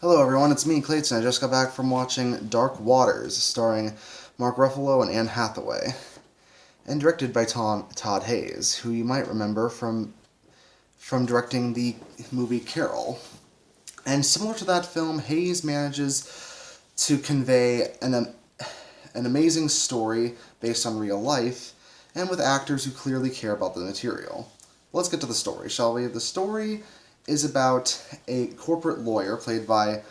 Hello everyone, it's me, Clayton. I just got back from watching Dark Waters, starring Mark Ruffalo and Anne Hathaway, and directed by Todd Hayes, who you might remember from directing the movie Carol. And similar to that film, Hayes manages to convey an amazing story based on real life, and with actors who clearly care about the material. Let's get to the story, shall we? The story is about a corporate lawyer played by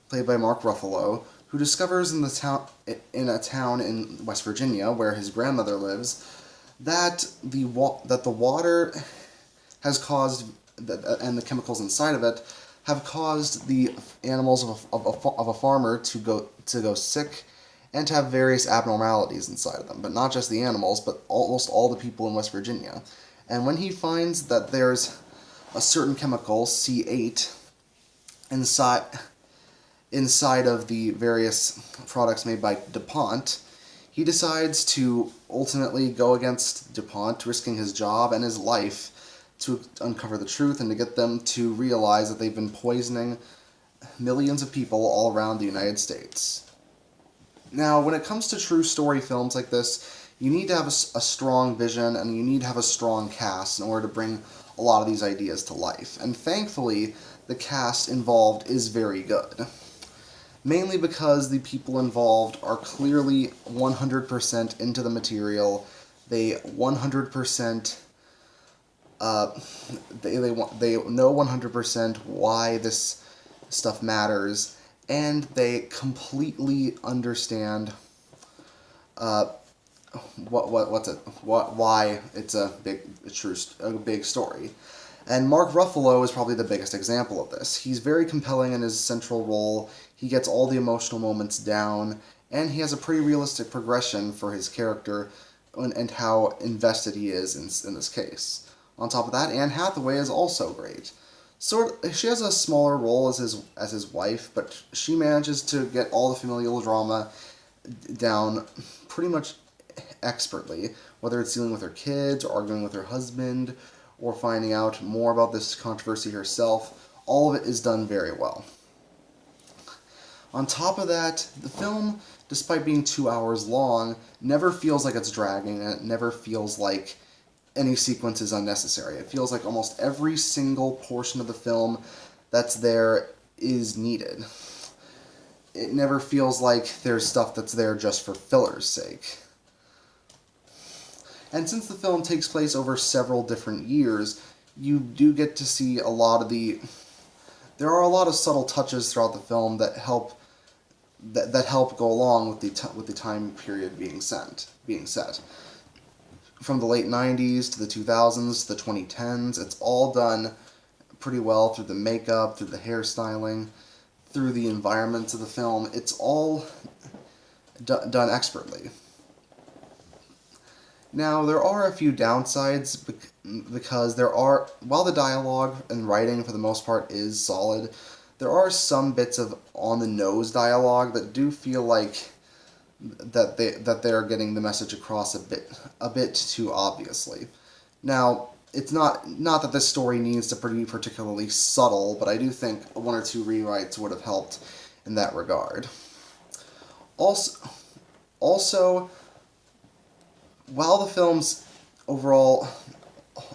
Mark Ruffalo, who discovers in a town in West Virginia where his grandmother lives that the water has caused and the chemicals inside of it have caused the animals of a farmer to go sick and to have various abnormalities inside of them. But not just the animals, but almost all the people in West Virginia. And when he finds that there's a certain chemical, C8, inside of the various products made by DuPont, he decides to ultimately go against DuPont, risking his job and his life to uncover the truth and to get them to realize that they've been poisoning millions of people all around the United States. Now, when it comes to true story films like this, you need to have a strong vision and you need to have a strong cast in order to bring a lot of these ideas to life. And thankfully, the cast involved is very good. Mainly because the people involved are clearly 100% into the material. They 100% they know 100% why this stuff matters, and they completely understand why it's a big story. And Mark Ruffalo is probably the biggest example of this. He's very compelling in his central role. He gets all the emotional moments down, and he has a pretty realistic progression for his character and how invested he is in this case. On top of that, Anne Hathaway is also great. She has a smaller role as his wife, but she manages to get all the familial drama down pretty much expertly, whether it's dealing with her kids or arguing with her husband or finding out more about this controversy herself. All of it is done very well. On top of that, the film, despite being 2 hours long, never feels like it's dragging, and it never feels like any sequence is unnecessary. It feels like almost every single portion of the film that's there is needed. It never feels like there's stuff that's there just for filler's sake. And since the film takes place over several different years, you do get to see a lot of there are a lot of subtle touches throughout the film that help go along with the time period being set. From the late 90s to the 2000s to the 2010s, it's all done pretty well through the makeup, through the hairstyling, through the environments of the film. It's all done expertly. Now, there are a few downsides because while the dialogue and writing for the most part is solid, there are some bits of on-the-nose dialogue that do feel like that they're getting the message across a bit too obviously. Now, it's not that this story needs to be particularly subtle, but I do think one or two rewrites would have helped in that regard. Also, while the film's overall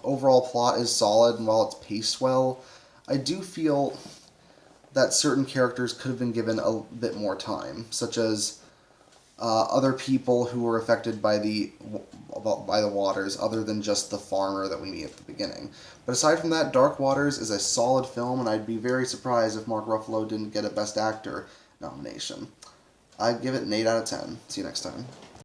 plot is solid and while it's paced well, I do feel that certain characters could have been given a bit more time, such as other people who were affected by the waters, other than just the farmer that we meet at the beginning. But aside from that, Dark Waters is a solid film, and I'd be very surprised if Mark Ruffalo didn't get a Best Actor nomination. I'd give it an 8 out of 10. See you next time.